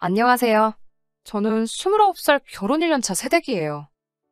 안녕하세요. 저는 29살 결혼 1년차 새댁이에요.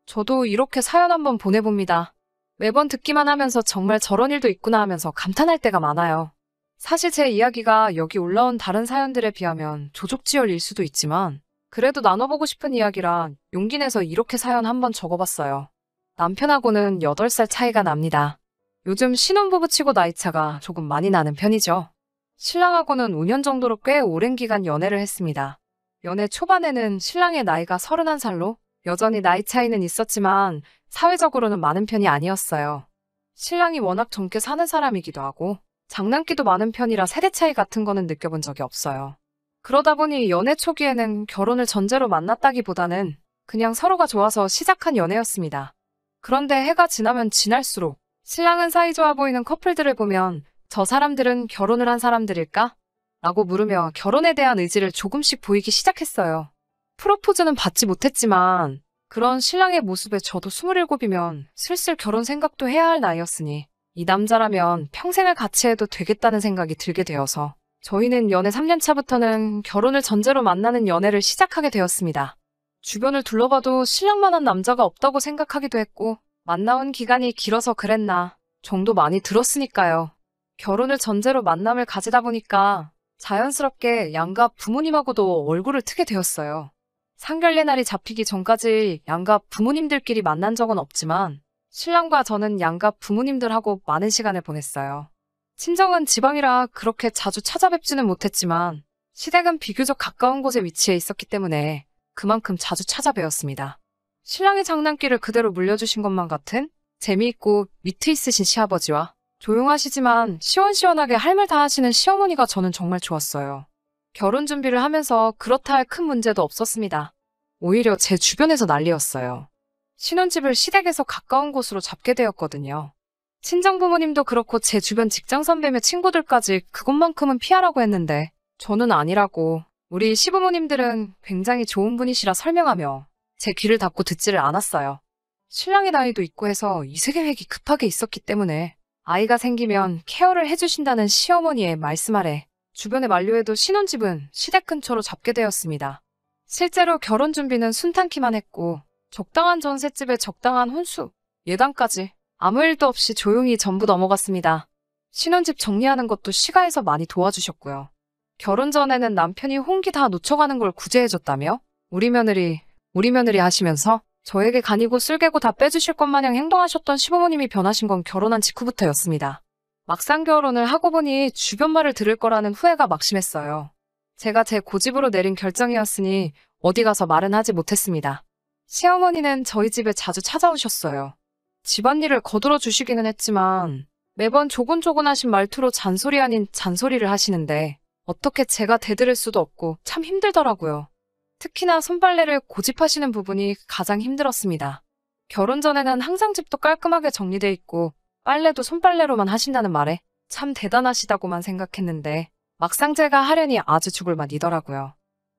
저도 이렇게 사연 한번 보내봅니다. 매번 듣기만 하면서 정말 저런 일도 있구나 하면서 감탄할 때가 많아요. 사실 제 이야기가 여기 올라온 다른 사연들에 비하면 조족지혈일 수도 있지만 그래도 나눠보고 싶은 이야기라 용기 내서 이렇게 사연 한번 적어봤어요. 남편하고는 8살 차이가 납니다. 요즘 신혼부부 치고 나이차가 조금 많이 나는 편이죠. 신랑하고는 5년 정도로 꽤 오랜 기간 연애를 했습니다. 연애 초반에는 신랑의 나이가 31살로 여전히 나이 차이는 있었지만 사회적으로는 많은 편이 아니었어요. 신랑이 워낙 젊게 사는 사람이기도 하고 장난기도 많은 편이라 세대 차이 같은 거는 느껴본 적이 없어요. 그러다 보니 연애 초기에는 결혼을 전제로 만났다기보다는 그냥 서로가 좋아서 시작한 연애였습니다. 그런데 해가 지나면 지날수록 신랑은 사이좋아 보이는 커플들을 보면 저 사람들은 결혼을 한 사람들일까? 라고 물으며 결혼에 대한 의지를 조금씩 보이기 시작했어요. 프로포즈는 받지 못했지만 그런 신랑의 모습에 저도 27이면 슬슬 결혼 생각도 해야 할 나이였으니 이 남자라면 평생을 같이 해도 되겠다는 생각이 들게 되어서 저희는 연애 3년 차부터는 결혼을 전제로 만나는 연애를 시작하게 되었습니다. 주변을 둘러봐도 신랑만한 남자가 없다고 생각하기도 했고 만나온 기간이 길어서 그랬나 정도 많이 들었으니까요. 결혼을 전제로 만남을 가지다 보니까 자연스럽게 양가 부모님하고도 얼굴을 트게 되었어요. 상견례 날이 잡히기 전까지 양가 부모님들끼리 만난 적은 없지만 신랑과 저는 양가 부모님들하고 많은 시간을 보냈어요. 친정은 지방이라 그렇게 자주 찾아뵙지는 못했지만 시댁은 비교적 가까운 곳에 위치해 있었기 때문에 그만큼 자주 찾아뵈었습니다. 신랑의 장난기를 그대로 물려주신 것만 같은 재미있고 위트 있으신 시아버지와 조용하시지만 시원시원하게 할 말 다 하시는 시어머니가 저는 정말 좋았어요. 결혼 준비를 하면서 그렇다 할 큰 문제도 없었습니다. 오히려 제 주변에서 난리였어요. 신혼집을 시댁에서 가까운 곳으로 잡게 되었거든요. 친정부모님도 그렇고 제 주변 직장 선배며 친구들까지 그곳만큼은 피하라고 했는데 저는 아니라고 우리 시부모님들은 굉장히 좋은 분이시라 설명하며 제 귀를 닫고 듣지를 않았어요. 신랑의 나이도 있고 해서 이세 계획이 급하게 있었기 때문에 아이가 생기면 케어를 해주신다는 시어머니의 말씀 아래 주변에 만류해도 신혼집은 시댁 근처로 잡게 되었습니다. 실제로 결혼 준비는 순탄키만 했고 적당한 전셋집에 적당한 혼수, 예단까지 아무 일도 없이 조용히 전부 넘어갔습니다. 신혼집 정리하는 것도 시가에서 많이 도와주셨고요. 결혼 전에는 남편이 홍기 다 놓쳐가는 걸 구제해줬다며 우리 며느리 하시면서 저에게 간이고 쓸개고 다 빼주실 것 마냥 행동하셨던 시부모님이 변하신 건 결혼한 직후부터였습니다. 막상 결혼을 하고 보니 주변 말을 들을 거라는 후회가 막심했어요. 제가 제 고집으로 내린 결정이었으니 어디 가서 말은 하지 못했습니다. 시어머니는 저희 집에 자주 찾아오셨어요. 집안일을 거들어 주시기는 했지만 매번 조곤조곤하신 말투로 잔소리 아닌 잔소리를 하시는데 어떻게 제가 대들을 수도 없고 참 힘들더라고요. 특히나 손빨래를 고집하시는 부분이 가장 힘들었습니다. 결혼 전에는 항상 집도 깔끔하게 정리돼 있고 빨래도 손빨래로만 하신다는 말에 참 대단하시다고만 생각했는데 막상 제가 하려니 아주 죽을 맛이더라고요.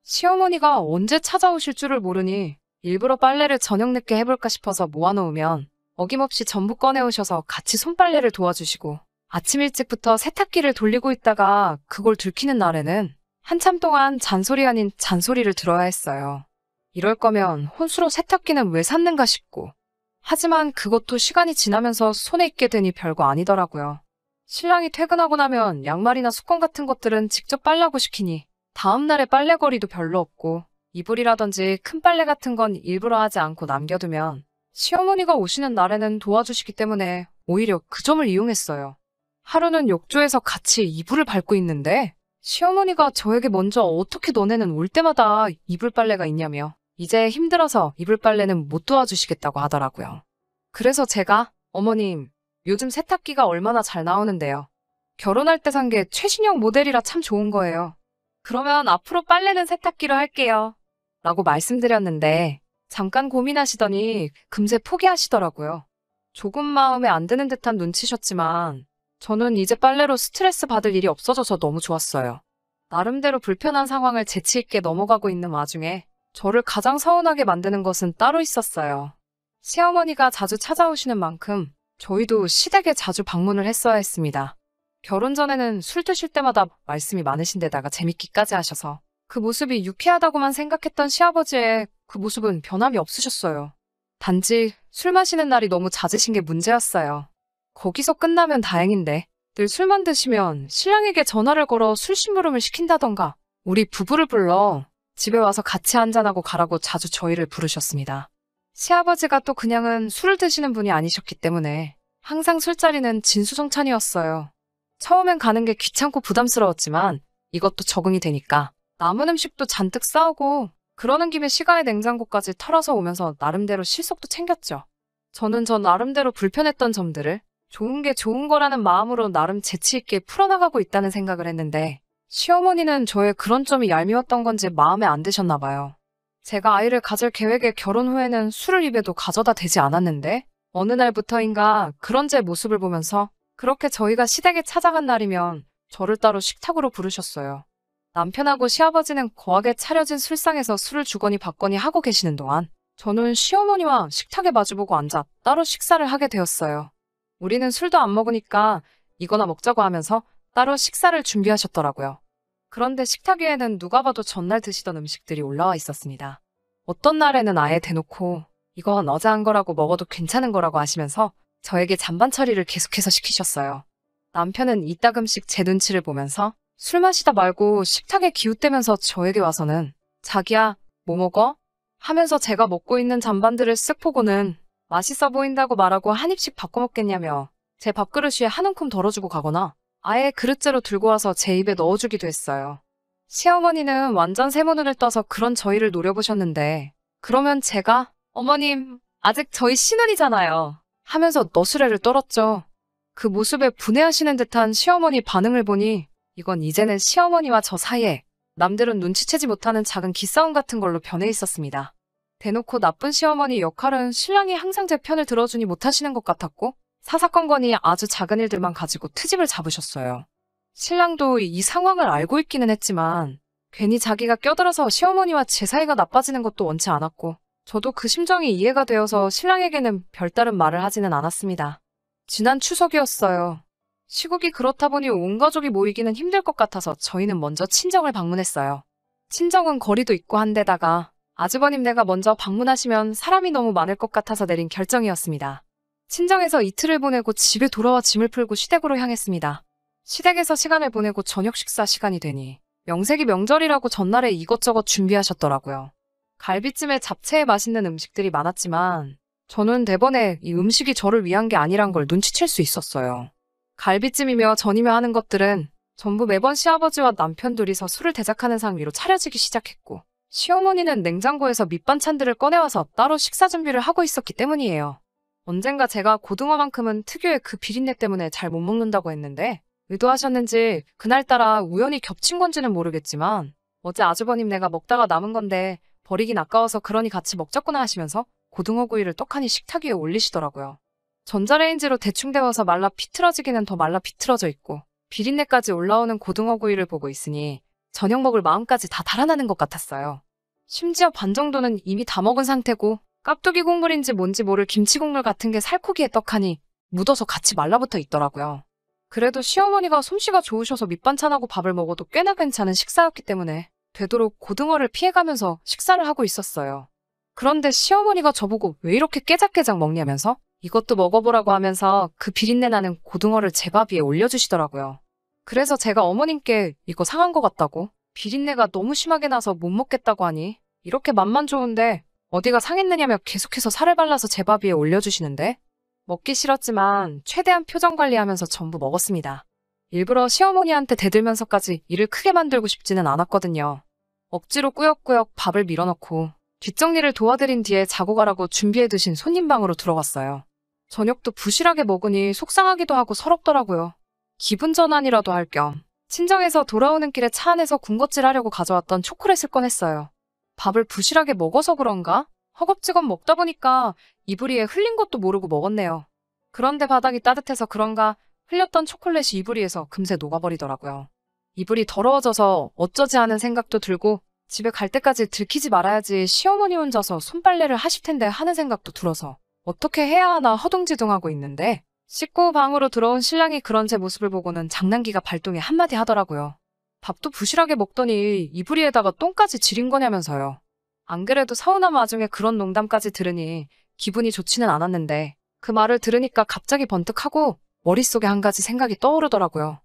시어머니가 언제 찾아오실 줄을 모르니 일부러 빨래를 저녁 늦게 해볼까 싶어서 모아놓으면 어김없이 전부 꺼내오셔서 같이 손빨래를 도와주시고 아침 일찍부터 세탁기를 돌리고 있다가 그걸 들키는 날에는 한참 동안 잔소리 아닌 잔소리를 들어야 했어요. 이럴 거면 혼수로 세탁기는 왜 샀는가 싶고. 하지만 그것도 시간이 지나면서 손에 있게 되니 별거 아니더라고요. 신랑이 퇴근하고 나면 양말이나 수건 같은 것들은 직접 빨라고 시키니 다음날에 빨래거리도 별로 없고 이불이라든지 큰 빨래 같은 건 일부러 하지 않고 남겨두면 시어머니가 오시는 날에는 도와주시기 때문에 오히려 그 점을 이용했어요. 하루는 욕조에서 같이 이불을 밟고 있는데 시어머니가 저에게 먼저 어떻게 너네는 올 때마다 이불 빨래가 있냐며 이제 힘들어서 이불 빨래는 못 도와주시겠다고 하더라고요. 그래서 제가 어머님 요즘 세탁기가 얼마나 잘 나오는데요. 결혼할 때 산 게 최신형 모델이라 참 좋은 거예요. 그러면 앞으로 빨래는 세탁기로 할게요. 라고 말씀드렸는데 잠깐 고민하시더니 금세 포기하시더라고요. 조금 마음에 안 드는 듯한 눈치셨지만 저는 이제 빨래로 스트레스 받을 일이 없어져서 너무 좋았어요. 나름대로 불편한 상황을 재치 있게 넘어가고 있는 와중에 저를 가장 서운하게 만드는 것은 따로 있었어요. 시어머니가 자주 찾아오시는 만큼 저희도 시댁에 자주 방문을 했어야 했습니다. 결혼 전에는 술 드실 때마다 말씀이 많으신 데다가 재밌기까지 하셔서 그 모습이 유쾌하다고만 생각했던 시아버지의 그 모습은 변함이 없으셨어요. 단지 술 마시는 날이 너무 잦으신 게 문제였어요. 거기서 끝나면 다행인데 늘 술만 드시면 신랑에게 전화를 걸어 술 심부름을 시킨다던가 우리 부부를 불러 집에 와서 같이 한잔하고 가라고 자주 저희를 부르셨습니다. 시아버지가 또 그냥은 술을 드시는 분이 아니셨기 때문에 항상 술자리는 진수성찬이었어요. 처음엔 가는 게 귀찮고 부담스러웠지만 이것도 적응이 되니까 남은 음식도 잔뜩 싸오고 그러는 김에 시간에 냉장고까지 털어서 오면서 나름대로 실속도 챙겼죠. 저는 저 나름대로 불편했던 점들을 좋은 게 좋은 거라는 마음으로 나름 재치 있게 풀어나가고 있다는 생각을 했는데 시어머니는 저의 그런 점이 얄미웠던 건지 마음에 안 드셨나 봐요. 제가 아이를 가질 계획에 결혼 후에는 술을 입에도 가져다 대지 않았는데 어느 날부터인가 그런 제 모습을 보면서 그렇게 저희가 시댁에 찾아간 날이면 저를 따로 식탁으로 부르셨어요. 남편하고 시아버지는 거하게 차려진 술상에서 술을 주거니 받거니 하고 계시는 동안 저는 시어머니와 식탁에 마주보고 앉아 따로 식사를 하게 되었어요. 우리는 술도 안 먹으니까 이거나 먹자고 하면서 따로 식사를 준비하셨더라고요. 그런데 식탁 위에는 누가 봐도 전날 드시던 음식들이 올라와 있었습니다. 어떤 날에는 아예 대놓고 이건 어제 한 거라고 먹어도 괜찮은 거라고 하시면서 저에게 잔반 처리를 계속해서 시키셨어요. 남편은 이따금씩 제 눈치를 보면서 술 마시다 말고 식탁에 기웃대면서 저에게 와서는 자기야, 뭐 먹어? 하면서 제가 먹고 있는 잔반들을 쓱 보고는 맛있어 보인다고 말하고 한 입씩 바꿔 먹겠냐며 제 밥그릇 위에 한 움큼 덜어주고 가거나 아예 그릇째로 들고 와서 제 입에 넣어주기도 했어요. 시어머니는 완전 세모눈을 떠서 그런 저희를 노려보셨는데 그러면 제가 어머님, 아직 저희 신혼이잖아요 하면서 너스레를 떨었죠. 그 모습에 분해하시는 듯한 시어머니 반응을 보니 이건 이제는 시어머니와 저 사이에 남들은 눈치채지 못하는 작은 기싸움 같은 걸로 변해 있었습니다. 대놓고 나쁜 시어머니 역할은 신랑이 항상 제 편을 들어주니 못하시는 것 같았고 사사건건이 아주 작은 일들만 가지고 트집을 잡으셨어요. 신랑도 이 상황을 알고 있기는 했지만 괜히 자기가 껴들어서 시어머니와 제 사이가 나빠지는 것도 원치 않았고 저도 그 심정이 이해가 되어서 신랑에게는 별다른 말을 하지는 않았습니다. 지난 추석이었어요. 시국이 그렇다 보니 온 가족이 모이기는 힘들 것 같아서 저희는 먼저 친정을 방문했어요. 친정은 거리도 있고 한데다가 아주버님네가 먼저 방문하시면 사람이 너무 많을 것 같아서 내린 결정이었습니다. 친정에서 이틀을 보내고 집에 돌아와 짐을 풀고 시댁으로 향했습니다. 시댁에서 시간을 보내고 저녁 식사 시간이 되니 명색이 명절이라고 전날에 이것저것 준비하셨더라고요. 갈비찜에 잡채에 맛있는 음식들이 많았지만 저는 대번에 이 음식이 저를 위한 게 아니란 걸 눈치챌 수 있었어요. 갈비찜이며 전이며 하는 것들은 전부 매번 시아버지와 남편 둘이서 술을 대작하는 상위로 차려지기 시작했고 시어머니는 냉장고에서 밑반찬들을 꺼내와서 따로 식사 준비를 하고 있었기 때문이에요. 언젠가 제가 고등어만큼은 특유의 그 비린내 때문에 잘 못 먹는다고 했는데 의도하셨는지 그날따라 우연히 겹친 건지는 모르겠지만 어제 아주버님네가 먹다가 남은 건데 버리긴 아까워서 그러니 같이 먹자꾸나 하시면서 고등어 구이를 떡하니 식탁 위에 올리시더라고요. 전자레인지로 대충 데워서 말라 비틀어지기는 더 말라 비틀어져 있고 비린내까지 올라오는 고등어 구이를 보고 있으니 저녁 먹을 마음까지 다 달아나는 것 같았어요. 심지어 반 정도는 이미 다 먹은 상태고 깍두기 국물인지 뭔지 모를 김치 국물 같은 게 살코기에 떡하니 묻어서 같이 말라붙어 있더라고요. 그래도 시어머니가 솜씨가 좋으셔서 밑반찬하고 밥을 먹어도 꽤나 괜찮은 식사였기 때문에 되도록 고등어를 피해가면서 식사를 하고 있었어요. 그런데 시어머니가 저보고 왜 이렇게 깨작깨작 먹냐면서 이것도 먹어보라고 하면서 그 비린내 나는 고등어를 제 밥 위에 올려주시더라고요. 그래서 제가 어머님께 이거 상한 것 같다고 비린내가 너무 심하게 나서 못 먹겠다고 하니 이렇게 맛만 좋은데 어디가 상했느냐며 계속해서 살을 발라서 제 밥 위에 올려주시는데 먹기 싫었지만 최대한 표정 관리하면서 전부 먹었습니다. 일부러 시어머니한테 대들면서까지 일을 크게 만들고 싶지는 않았거든요. 억지로 꾸역꾸역 밥을 밀어넣고 뒷정리를 도와드린 뒤에 자고 가라고 준비해 두신 손님 방으로 들어갔어요. 저녁도 부실하게 먹으니 속상하기도 하고 서럽더라고요. 기분 전환이라도 할 겸 친정에서 돌아오는 길에 차 안에서 군것질 하려고 가져왔던 초콜릿을 꺼냈어요. 밥을 부실하게 먹어서 그런가? 허겁지겁 먹다 보니까 이불이에 흘린 것도 모르고 먹었네요. 그런데 바닥이 따뜻해서 그런가 흘렸던 초콜릿이 이불이에서 금세 녹아버리더라고요. 이불이 더러워져서 어쩌지 하는 생각도 들고 집에 갈 때까지 들키지 말아야지 시어머니 혼자서 손빨래를 하실 텐데 하는 생각도 들어서 어떻게 해야 하나 허둥지둥하고 있는데 씻고 방으로 들어온 신랑이 그런 제 모습을 보고는 장난기가 발동해 한마디 하더라고요. 밥도 부실하게 먹더니 이불이에다가 똥까지 지린 거냐면서요. 안 그래도 서운한 와중에 그런 농담까지 들으니 기분이 좋지는 않았는데 그 말을 들으니까 갑자기 번뜩하고 머릿속에 한 가지 생각이 떠오르더라고요.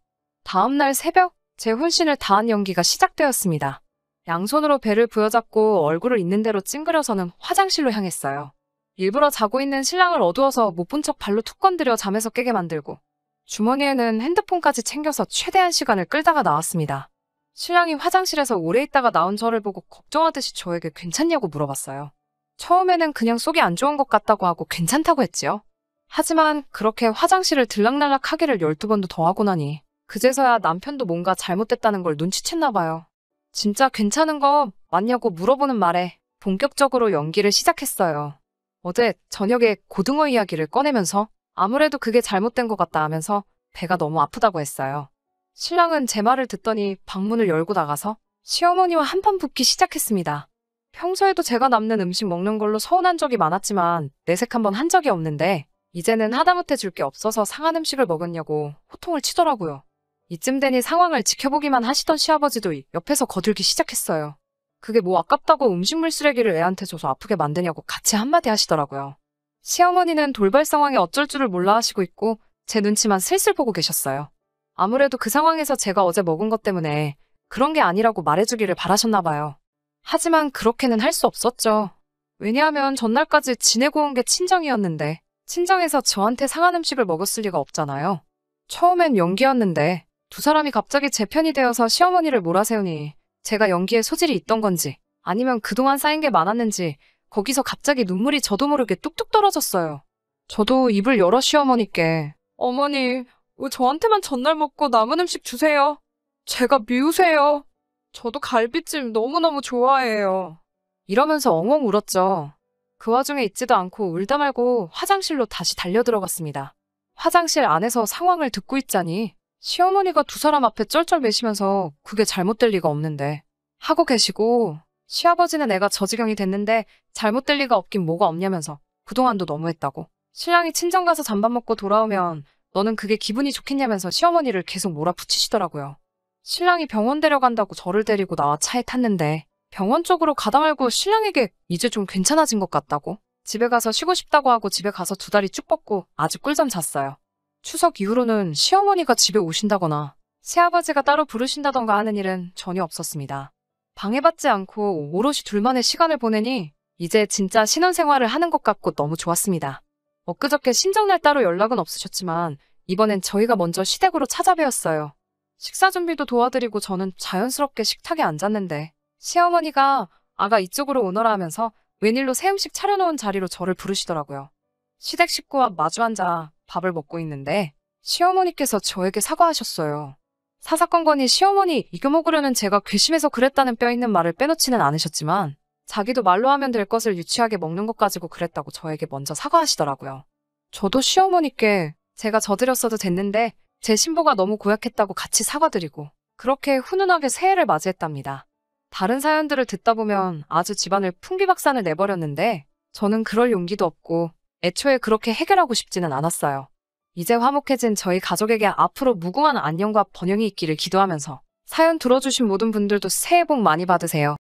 다음날 새벽 제 혼신을 다한 연기가 시작되었습니다. 양손으로 배를 부여잡고 얼굴을 있는 대로 찡그려서는 화장실로 향했어요. 일부러 자고 있는 신랑을 어두워서 못 본 척 발로 툭 건드려 잠에서 깨게 만들고 주머니에는 핸드폰까지 챙겨서 최대한 시간을 끌다가 나왔습니다. 신랑이 화장실에서 오래 있다가 나온 저를 보고 걱정하듯이 저에게 괜찮냐고 물어봤어요. 처음에는 그냥 속이 안 좋은 것 같다고 하고 괜찮다고 했지요. 하지만 그렇게 화장실을 들락날락 하기를 12번도 더 하고 나니 그제서야 남편도 뭔가 잘못됐다는 걸 눈치챘나 봐요. 진짜 괜찮은 거 맞냐고 물어보는 말에 본격적으로 연기를 시작했어요. 어제 저녁에 고등어 이야기를 꺼내면서 아무래도 그게 잘못된 것 같다 하면서 배가 너무 아프다고 했어요. 신랑은 제 말을 듣더니 방문을 열고 나가서 시어머니와 한판 붙기 시작했습니다. 평소에도 제가 남는 음식 먹는 걸로 서운한 적이 많았지만 내색 한번 한 적이 없는데 이제는 하다못해 줄 게 없어서 상한 음식을 먹었냐고 호통을 치더라고요. 이쯤 되니 상황을 지켜보기만 하시던 시아버지도 옆에서 거들기 시작했어요. 그게 뭐 아깝다고 음식물 쓰레기를 애한테 줘서 아프게 만드냐고 같이 한마디 하시더라고요. 시어머니는 돌발 상황에 어쩔 줄을 몰라 하시고 있고 제 눈치만 슬슬 보고 계셨어요. 아무래도 그 상황에서 제가 어제 먹은 것 때문에 그런 게 아니라고 말해주기를 바라셨나 봐요. 하지만 그렇게는 할 수 없었죠. 왜냐하면 전날까지 지내고 온 게 친정이었는데 친정에서 저한테 상한 음식을 먹었을 리가 없잖아요. 처음엔 연기였는데 두 사람이 갑자기 제 편이 되어서 시어머니를 몰아세우니 제가 연기에 소질이 있던 건지 아니면 그동안 쌓인 게 많았는지 거기서 갑자기 눈물이 저도 모르게 뚝뚝 떨어졌어요. 저도 입을 열어 시어머니께 어머니, 왜 저한테만 전날 먹고 남은 음식 주세요? 제가 미우세요. 저도 갈비찜 너무너무 좋아해요. 이러면서 엉엉 울었죠. 그 와중에 있지도 않고 울다 말고 화장실로 다시 달려들어갔습니다. 화장실 안에서 상황을 듣고 있자니 시어머니가 두 사람 앞에 쩔쩔매시면서 그게 잘못될 리가 없는데 하고 계시고 시아버지는 애가 저 지경이 됐는데 잘못될 리가 없긴 뭐가 없냐면서 그동안도 너무했다고 신랑이 친정 가서 잠밥 먹고 돌아오면 너는 그게 기분이 좋겠냐면서 시어머니를 계속 몰아붙이시더라고요. 신랑이 병원 데려간다고 저를 데리고 나와 차에 탔는데 병원 쪽으로 가다 말고 신랑에게 이제 좀 괜찮아진 것 같다고 집에 가서 쉬고 싶다고 하고 집에 가서 두 다리 쭉 뻗고 아주 꿀잠 잤어요. 추석 이후로는 시어머니가 집에 오신다거나 새아버지가 따로 부르신다던가 하는 일은 전혀 없었습니다. 방해받지 않고 오롯이 둘만의 시간을 보내니 이제 진짜 신혼생활을 하는 것 같고 너무 좋았습니다. 엊그저께 신정날 따로 연락은 없으셨지만 이번엔 저희가 먼저 시댁으로 찾아뵈었어요. 식사 준비도 도와드리고 저는 자연스럽게 식탁에 앉았는데 시어머니가 아가 이쪽으로 오너라 하면서 웬일로 새 음식 차려놓은 자리로 저를 부르시더라고요. 시댁 식구와 마주 앉아 밥을 먹고 있는데 시어머니께서 저에게 사과하셨어요. 사사건건이 시어머니 이겨먹으려는 제가 괘씸해서 그랬다는 뼈있는 말을 빼놓지는 않으셨지만 자기도 말로 하면 될 것을 유치하게 먹는 것 가지고 그랬다고 저에게 먼저 사과하시더라고요. 저도 시어머니께 제가 저드렸어도 됐는데 제 신보가 너무 고약했다고 같이 사과드리고 그렇게 훈훈하게 새해를 맞이했답니다. 다른 사연들을 듣다 보면 아주 집안을 풍비박산을 내버렸는데 저는 그럴 용기도 없고 애초에 그렇게 해결하고 싶지는 않았어요. 이제 화목해진 저희 가족에게 앞으로 무궁한 안녕과 번영이 있기를 기도하면서 사연 들어주신 모든 분들도 새해 복 많이 받으세요.